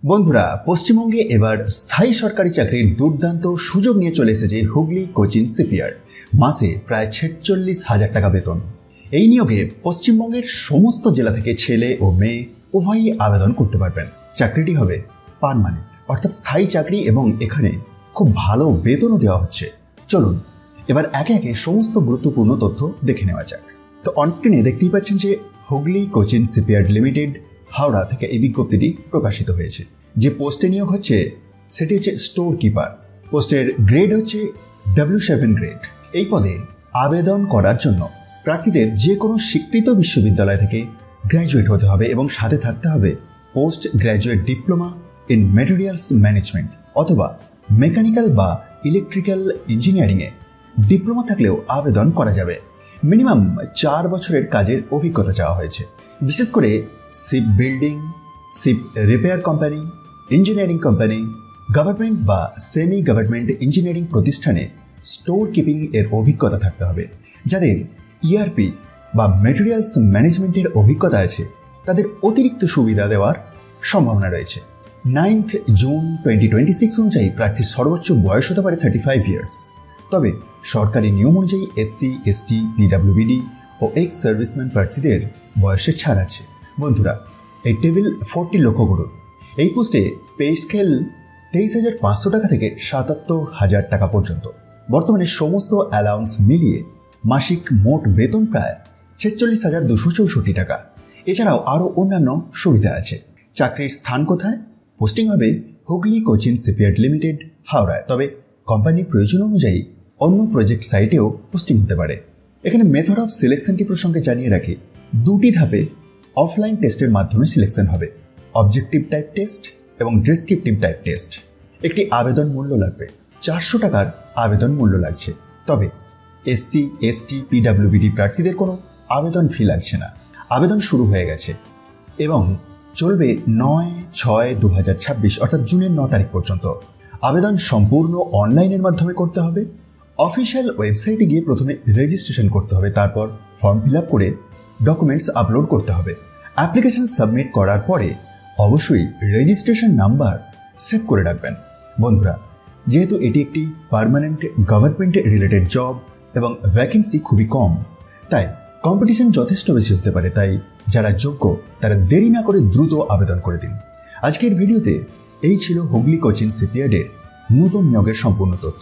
বন্ধুরা, পশ্চিমবঙ্গে এবার স্থায়ী সরকারি চাকরির দুর্দান্ত সুযোগ নিয়ে চলে এসেছে হুগলি কোচিন শিপইয়ার্ড। মাসে প্রায় ৪৬,০০০ টাকা বেতন। এই নিয়োগে পশ্চিমবঙ্গের সমস্ত জেলা থেকে ছেলে ও মেয়ে উভয়ই আবেদন করতে পারবেন। চাকরিটি হবে পার্মানেন্ট, অর্থাৎ স্থায়ী চাকরি, এবং এখানে খুব ভালো বেতনও দেওয়া হচ্ছে। চলুন এবার একে একে সমস্ত গুরুত্বপূর্ণ তথ্য দেখে নেওয়া যাক। তো অনস্ক্রিনে দেখতেই পাচ্ছেন যে হুগলি কোচিন শিপইয়ার্ড লিমিটেড হাওড়া থেকে এই বিজ্ঞপ্তিটি প্রকাশিত হয়েছে। যে পোস্টে নিয়োগ হচ্ছে সেটি হচ্ছে স্টোর কিপার। পোস্টের গ্রেড হচ্ছে W7 গ্রেড। এই পদে আবেদন করার জন্য প্রার্থীদের যে কোনো স্বীকৃত বিশ্ববিদ্যালয় থেকে গ্র্যাজুয়েট হতে হবে এবং সাথে থাকতে হবে post graduate diploma in materials management অথবা মেকানিক্যাল বা ইলেকট্রিক্যাল ইঞ্জিনিয়ারিংয়ে ডিপ্লোমা থাকলেও আবেদন করা যাবে। মিনিমাম 4 বছরের কাজের অভিজ্ঞতা চাওয়া হয়েছে। বিশেষ করে ship building, ship repair company, engineering company, government বা সেমি গভর্নমেন্ট ইঞ্জিনিয়ারিং প্রতিষ্ঠানে স্টোর কিপিং এর অভিজ্ঞতা থাকতে হবে। যাদের ERP বা ম্যাটেরিয়ালস ম্যানেজমেন্টের অভিজ্ঞতা আছে তাদের অতিরিক্ত সুবিধা দেওয়ার সম্ভাবনা রয়েছে। 9 জুন 2026 অনুযায়ী প্রার্থীর সর্বোচ্চ বয়স হতে পারে 35 ইয়ার্স। তবে সরকারি নিয়ম অনুযায়ী SC, ST, PWBD ও এক্স সার্ভিসম্যান প্রার্থীদের বয়সে ছাড় আছে। বন্ধুরা, এই টেবিল 40 লক্ষ্য করুন। এই পোস্টে পে স্কেল 23,500 টাকা থেকে 77,000 টাকা পর্যন্ত। বর্তমানে সমস্ত অ্যালাউন্স মিলিয়ে মাসিক মোট বেতন প্রায় 46,264 টাকা। এছাড়াও আরও অন্যান্য সুবিধা আছে। চাকরির স্থান কোথায়? পোস্টিং হবে হুগলি কোচিন শিপইয়ার্ড লিমিটেড, হাওড়ায়। তবে কোম্পানির প্রয়োজন অনুযায়ী অন্য প্রজেক্ট সাইটেও পোস্টিং হতে পারে। এখানে মেথড অফ সিলেকশনটি প্রসঙ্গে জানিয়ে রাখি, 2টি ধাপে অফলাইন টেস্টের মাধ্যমে সিলেকশন হবে। অবজেক্টিভ টাইপ টেস্ট এবং ডেসক্রিপটিভ টাইপ টেস্ট। একটি আবেদন মূল্য লাগবে, 400 টাকার আবেদন মূল্য লাগছে। তবে SC, ST, PWBD প্রার্থীদের কোনো আবেদন ফি লাগছে না। আবেদন শুরু হয়ে গেছে এবং চলবে 9/6/2026 অর্থাৎ জুনের 9 তারিখ পর্যন্ত। আবেদন সম্পূর্ণ অনলাইনের মাধ্যমে করতে হবে। অফিসিয়াল ওয়েবসাইটে গিয়ে প্রথমে রেজিস্ট্রেশন করতে হবে, তারপর ফর্ম ফিল আপ করে ডকুমেন্টস আপলোড করতে হবে। অ্যাপ্লিকেশন সাবমিট করার পরে অবশ্যই রেজিস্ট্রেশন নাম্বার সেভ করে রাখবেন। বন্ধুরা, যেহেতু এটি একটি পার্মানেন্ট গভর্নমেন্ট রিলেটেড জব এবং ভ্যাকেন্সি খুবই কম, তাই কম্পিটিশন যথেষ্ট বেশি হতে পারে। তাই যারা যোগ্য তারা দেরি না করে দ্রুত আবেদন করে দিন। আজকের ভিডিওতে এই ছিল হুগলি কোচিন শিপইয়ার্ডের নতুন নিয়োগের সম্পূর্ণ তথ্য।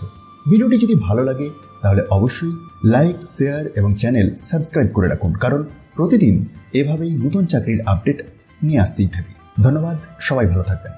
ভিডিওটি যদি ভালো লাগে তাহলে অবশ্যই লাইক, শেয়ার এবং চ্যানেল সাবস্ক্রাইব করে রাখুন, কারণ প্রতিদিন এভাবেই নতুন চাকরির আপডেট নিয়ে আসতেই থাকি। ধন্যবাদ, সবাই ভালো থাকবেন।